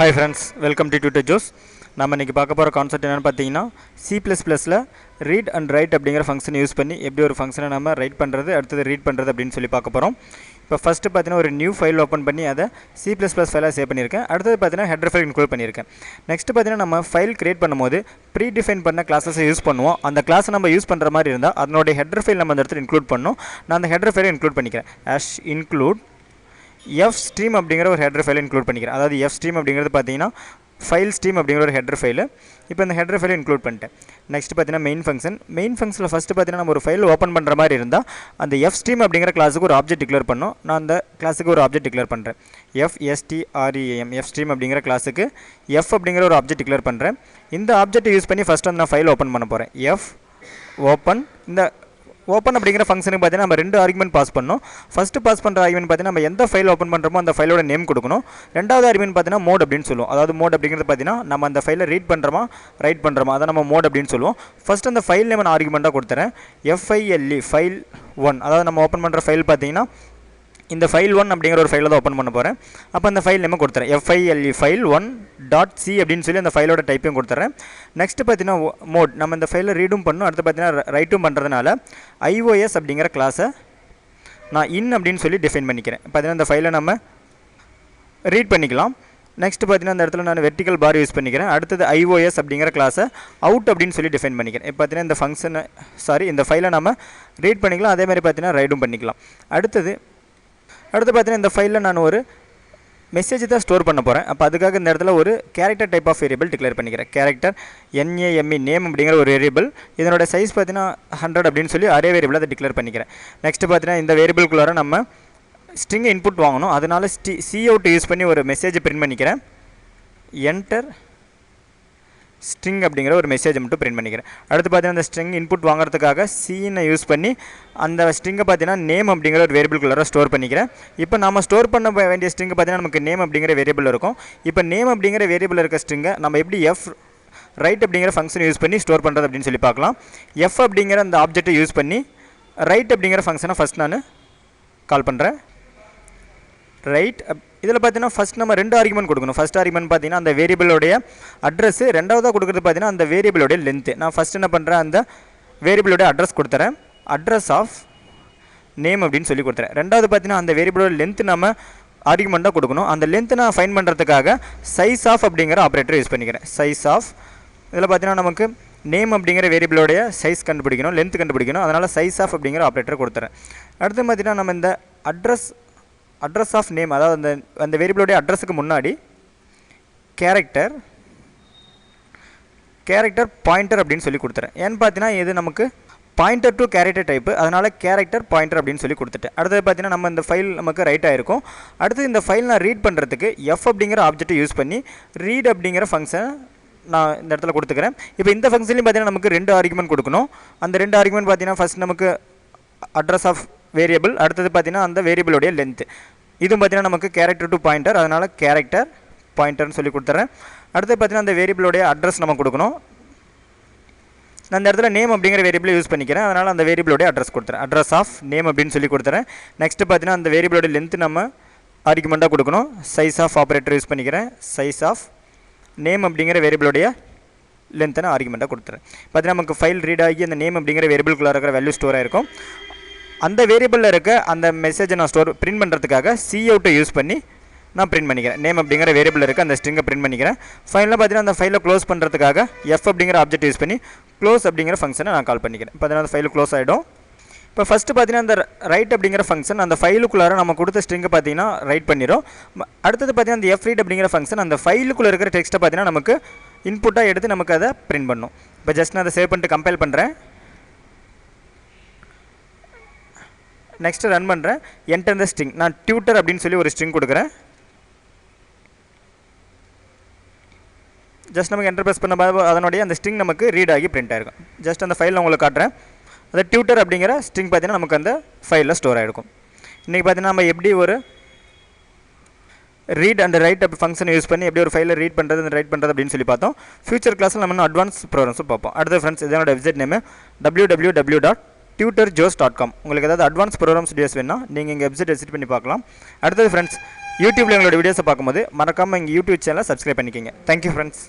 Hi friends, welcome to Tutor Joes. நம்ம இன்னைக்கு பார்க்க போற கான்செப்ட் என்னன்னு பார்த்தீங்கன்னா C++ல read and write அப்படிங்கற ஃபங்க்ஷன் யூஸ் பண்ணி எப்படி ஒரு ஃபங்க்ஷனை நாம ரைட் பண்றது அடுத்து ரீட் பண்றது அப்படினு சொல்லி பார்க்க போறோம். இப்போ ஃபர்ஸ்ட் பார்த்தீங்கன்னா ஒரு நியூ ஃபைல் ஓபன் பண்ணி அதை C++ ஃபைலா சேவ் பண்ணியிருக்கேன். அடுத்து பார்த்தீங்கன்னா ஹெடர் ஃபைல் இன்க்ளூட் பண்ணியிருக்கேன். நெக்ஸ்ட் பார்த்தீங்கன்னா நம்ம ஃபைல் கிரியேட் பண்ணும்போது ப்ரீ டிஃபைன் பண்ண கிளாसेस யூஸ் பண்ணுவோம். அந்த கிளாஸ் நம்ம யூஸ் பண்ற மாதிரி இருந்தா அதனுடைய ஹெடர் ஃபைல் நம்ம அந்த இடத்துல இன்க்ளூட் பண்ணனும். நான் அந்த ஹெடர் ஃபைலை இன்க்ளூட் பண்ணிக்கிறேன். #include fstream அப்படிங்கற ஒரு ஹெடர் ஃபைலை இன்க்ளூட் பண்ணிக்கிறேன். அதாவது fstream அப்படிங்கிறது பாத்தீங்கன்னா ஃபைல் ஸ்ட்ரீம் அப்படிங்கற ஒரு ஹெடர் ஃபைல். இப்போ இந்த ஹெடர் ஃபைலை இன்க்ளூட் பண்ணிட்டேன். நெக்ஸ்ட் பாத்தீங்கன்னா மெயின் ஃபங்க்ஷன்ல ஃபர்ஸ்ட் பாத்தீங்கன்னா நம்ம ஒரு ஃபைல் ஓபன் பண்ற மாதிரி இருந்தா அந்த fstream அப்படிங்கற கிளாஸ்க்கு ஒரு ஆப்ஜெக்ட் டிக்ளேர் பண்ணனும். நான் அந்த கிளாஸ்க்கு ஒரு ஆப்ஜெக்ட் டிக்ளேர் பண்றேன். fstream அப்படிங்கற கிளாஸ்க்கு f அப்படிங்கற ஒரு ஆப்ஜெக்ட் டிக்ளேர் பண்றேன். இந்த ஆப்ஜெக்ட் யூஸ் பண்ணி ஃபர்ஸ்ட் நான் ஃபைல் ஓபன் பண்ண போறேன். open இந்த ஓபன் அப்படிங்கற ஃபங்க்ஷனுக்கு பார்த்தீங்கன்னா நம்ம ரெண்டு ஆர்குமென்ட் பாஸ் பண்ணனும். ஃபர்ஸ்ட் பாஸ் பண்ற ஆர்குமென்ட் பார்த்தீங்கன்னா நம்ம எந்த ஃபைல் ஓபன் பண்றோமோ அந்த ஃபைலோட நேம் கொடுக்கணும். இரண்டாவது ஆர்குமென்ட் பார்த்தீங்கன்னா மோட் அப்படினு சொல்லுவோம். அதாவது மோட் அப்படிங்கிறது பார்த்தீங்கன்னா நம்ம அந்த ஃபைலை ரீட் பண்றோமா ரைட் பண்றோமா அத நம்ம மோட் அப்படினு சொல்லுவோம். ஃபர்ஸ்ட் அந்த ஃபைல் நேம் நான் ஆர்குமென்ட்டா கொடுத்துறேன். file file1 அதாவது நம்ம ஓபன் பண்ற ஃபைல் பார்த்தீங்கன்னா இந்த file1 அப்படிங்கற ஒரு ஃபைலை தான் ஓபன் பண்ண போறேன். அப்ப அந்த ஃபைல் நேம் கொடுத்துறேன். file1.c அப்படினு சொல்லி அந்த ஃபைலோட டைப்பிங் கொடுத்துறேன். நெக்ஸ்ட் பாத்தீங்கன்னா மோட் நம்ம இந்த ஃபைலை ரீடும் பண்ணனும். அடுத்து பாத்தீங்கன்னா ரைட்டும் பண்றதனால iOS அப்படிங்கற கிளாஸை நான் in அப்படினு சொல்லி டிஃபைன் பண்ணிக்கிறேன். பாத்தீங்கன்னா இந்த ஃபைலை நம்ம ரீட் பண்ணிக்கலாம். நெக்ஸ்ட் பாத்தீங்கன்னா இந்த இடத்துல நான் வெர்டிகல் பார் யூஸ் பண்ணிக்கிறேன். அடுத்து iOS அப்படிங்கற கிளாஸை out அப்படினு சொல்லி டிஃபைன் பண்ணிக்கிறேன். இப்போ பாத்தீங்கன்னா இந்த ஃபங்க்ஷன் இந்த ஃபைலை நாம ரீட் பண்ணிக்கலாம். அதே மாதிரி பாத்தீங்கன்னா ரைட்டும் பண்ணிக்கலாம். அடுத்து பாத்தீங்கன்னா இந்த ஃபைல்ல நான் ஒரு மெசேஜ் தான் ஸ்டோர் பண்ண போறேன். அப்ப அதுக்காக இந்த இடத்துல ஒரு character type of variable declare பண்ணிக்கிறேன். கேரக்டர் name நேம் அப்படிங்கற ஒரு வேரியபிள். இதனோட சைஸ் பாத்தீங்கன்னா 100 அப்படினு சொல்லி அரே வேரியபிள் அதை டிக்ளேர் பண்ணிக்கிறேன். நெக்ஸ்ட் பாத்தீங்கன்னா இந்த வேரியபிள்குள்ளார நம்ம ஸ்ட்ரிங் இன்புட் வாங்கணும். அதனால cout யூஸ் பண்ணி ஒரு மெசேஜ் பிரிண்ட் பண்ணிக்கிறேன். enter string அப்படிங்கற ஒரு மெசேஜ் மட்டும் பிரிண்ட் பண்ணிக்கிறேன். அடுத்து பாத்தீங்கன்னா அந்த string இன்புட் வாங்குறதுக்காக c யூஸ் பண்ணி அந்த ஸ்ட்ரிங்கை பாத்தீங்கன்னா நேம் அப்படிங்கற ஒரு வேரியபிள்குள்ளார ஸ்டோர் பண்ணிக்கிறேன். இப்போ நாம ஸ்டோர் பண்ண வேண்டிய ஸ்ட்ரிங் பாத்தீங்கன்னா நமக்கு நேம் அப்படிங்கற வேரியபிள் இருக்கும். இப்போ நேம் அப்படிங்கற வேரியபிள் இருக்க ஸ்ட்ரிங்கை நம்ம எப்படி write அப்படிங்கற ஃபங்க்ஷன் யூஸ் பண்ணி ஸ்டோர் பண்றது அப்படினு சொல்லி பார்க்கலாம். அப்படிங்கற அந்த ஆப்ஜெக்ட்டை யூஸ் பண்ணி write அப்படிங்கற ஃபங்க்ஷனை ஃபர்ஸ்ட் நான் கால் பண்றேன். ரைட் இதல பாத்தீங்கன்னா ஃபர்ஸ்ட் நம்ம ரெண்டு ஆர்குமென்ட் கொடுக்கணும். ஃபர்ஸ்ட் ஆர்குமென்ட் பாத்தீங்கன்னா அந்த வேரியபிளோட அட்ரஸ், இரண்டாவதா கொடுக்கிறது பாத்தீங்கன்னா அந்த வேரியபிளோட லெந்த். நான் ஃபர்ஸ்ட் என்ன பண்றேன் அந்த வேரியபிளோட அட்ரஸ் கொடுத்துறேன். அட்ரஸ் ஆஃப் நேம் அப்படினு சொல்லி கொடுத்துறேன். இரண்டாவது பாத்தீங்கன்னா அந்த வேரியபிளோட லெந்த் நாம ஆர்குமென்ட்டா கொடுக்கணும். அந்த லெந்த் நான் ஃபைண்ட் பண்றதுக்காக size of அப்படிங்கற ஆபரேட்டர் யூஸ் பண்ணிக்கிறேன். size of இதல பாத்தீங்கன்னா நமக்கு நேம் அப்படிங்கற வேரியபிளோட சைஸ் கண்டுபிடிக்கணும், லெந்த் கண்டுபிடிக்கணும். அதனால size of அப்படிங்கற ஆபரேட்டர் கொடுத்துறேன். அடுத்து பாத்தீங்கன்னா நம்ம இந்த address of name அதாவது அந்த வேரியபிளோட அட்ரஸ்க்கு முன்னாடி character pointer அப்படினு சொல்லி கொடுத்துறேன். ஏன் பாத்தீங்கன்னா இது நமக்கு pointer to character type, அதனால character pointer அப்படினு சொல்லி கொடுத்துட்டேன். அடுத்து பாத்தீங்கன்னா நம்ம இந்த ஃபைல் நமக்கு ரைட் ஆயிருக்கும். அடுத்து இந்த ஃபைல் நான் ரீட் பண்றதுக்கு அப்படிங்கற ஆப்ஜெக்ட் யூஸ் பண்ணி read அப்படிங்கற ஃபங்க்ஷன் நான் இந்த இடத்துல கொடுத்துக்கிறேன். இப்போ இந்த ஃபங்க்ஷன்லயும் பாத்தீங்கன்னா நமக்கு ரெண்டு ஆர்குமென்ட் கொடுக்கணும். அந்த ரெண்டு ஆர்குமென்ட் பாத்தீங்கன்னா ஃபர்ஸ்ட் நமக்கு address of வேரியபிள், அடுத்து பாத்தீங்கன்னா அந்த வேரியபிளோட லெந்த். இதுவும் பாத்தீங்கன்னா நமக்கு character to pointer, அதனால character pointer னு சொல்லி கொடுத்துறேன். அடுத்து பாத்தீங்கன்னா அந்த வேரியபிளோட அட்ரஸ் நம்ம கொடுக்கணும். நான் இந்த இடத்துல நேம் அப்படிங்கற வேரியபிள் யூஸ் பண்ணிக்கிறேன். அதனால அந்த வேரியபிளோட அட்ரஸ் கொடுத்துறேன். address of name அப்படினு சொல்லி கொடுத்துறேன். நெக்ஸ்ட் பாத்தீங்கன்னா அந்த வேரியபிளோட லெந்த் நம்ம ஆர்குமென்ட்டா கொடுக்கணும். size of ஆபரேட்டர் யூஸ் பண்ணிக்கிறேன். size of name அப்படிங்கற வேரியபிளோட லெந்த் நான் ஆர்குமென்ட்டா கொடுத்துறேன். பாத்தீங்கன்னா நமக்கு ஃபைல் ரீட் ஆகி அந்த நேம் அப்படிங்கற வேரியபிள்குள்ள இருக்கிற வேல்யூ ஸ்டோர் ஆயிருக்கும். அந்த வேரியபிள்ல இருக்க அந்த மெசேஜை நான் பிரிண்ட் பண்றதுக்காக cout யூஸ் பண்ணி நான் பிரிண்ட் பண்ணிக்கிறேன். நேம் அப்படிங்கற வேரியபிள்ல இருக்க அந்த ஸ்ட்ரிங்கை பிரிண்ட் பண்ணிக்கிறேன். ஃபைனலா பாத்தீங்கன்னா அந்த ஃபைலை க்ளோஸ் பண்றதுக்காக அப்படிங்கற ஆப்ஜெக்ட் யூஸ் பண்ணி க்ளோஸ் அப்படிங்கற ஃபங்க்ஷனை நான் கால் பண்ணிக்கிறேன். பாத்தீங்கன்னா அந்த ஃபைல் க்ளோஸ் ஆயிடும். இப்போ ஃபர்ஸ்ட் பாத்தீங்கன்னா அந்த ரைட் அப்படிங்கற ஃபங்க்ஷன் அந்த ஃபைலுக்குள்ளார நம்ம கொடுத்த ஸ்ட்ரிங்கை பாத்தீங்கன்னா ரைட் பண்ணிரும். அடுத்து பாத்தீங்கன்னா அந்த read அப்படிங்கற ஃபங்க்ஷன் அந்த ஃபைலுக்குள்ள இருக்கிற டெக்ஸ்ட்டை பாத்தீங்கன்னா நமக்கு இன்புட்டா எடுத்து நமக்கு அதை பிரிண்ட் பண்ணும். இப்போ ஜஸ்ட் நான் அதை சேவ் பண்ணிட்டு கம்பைல் பண்றேன். நெக்ஸ்ட் ரன் பண்றேன். enter the string நான் tutor அப்படினு சொல்லி ஒரு ஸ்ட்ரிங் கொடுக்கிறேன். ஜஸ்ட் நமக்கு என்டர் பிரஸ் பண்ண அதனுடைய அந்த ஸ்ட்ரிங் நமக்கு ரீட் ஆகி பிரிண்ட் ஆயிருக்கும். ஜஸ்ட் அந்த ஃபைலை உங்களுக்கு காட்டுறேன். அந்த tutor அப்படிங்கற ஸ்ட்ரிங் பாத்தீங்கன்னா நமக்கு அந்த ஃபைல்ல ஸ்டோர் ஆயிருக்கும். இன்னைக்கு பாத்தீங்கன்னா நம்ம எப்படி ஒரு read and write function use பண்ணி எப்படி ஒரு ஃபைலை ரீட் பண்றது and ரைட் பண்றது அப்படினு சொல்லி பார்த்தோம். ஃபியூச்சர் கிளாஸ்ல நம்ம அட்வான்ஸ் ப்ரோகிராம்ஸ் பார்ப்போம். அடுத்து फ्रेंड्स இதனோட வெப்சைட் நேம் www.tutorjoes.com. உங்களுக்கு ஏதாவது அட்வான்ஸ் ப்ரோகிராம்ஸ் வீடியோஸ் வேணும்னா நீங்க இங்க வெப்சைட் விசிட் பண்ணி பார்க்கலாம். அடுத்து फ्रेंड्स யூடியூப்பில் எங்களோட வீடியோஸை பார்க்கும்போது மறக்காமல் எங்கள் யூடியூப் சேனலை சப்ஸ்கிரைப் பண்ணிக்கோங்க. Thank you friends.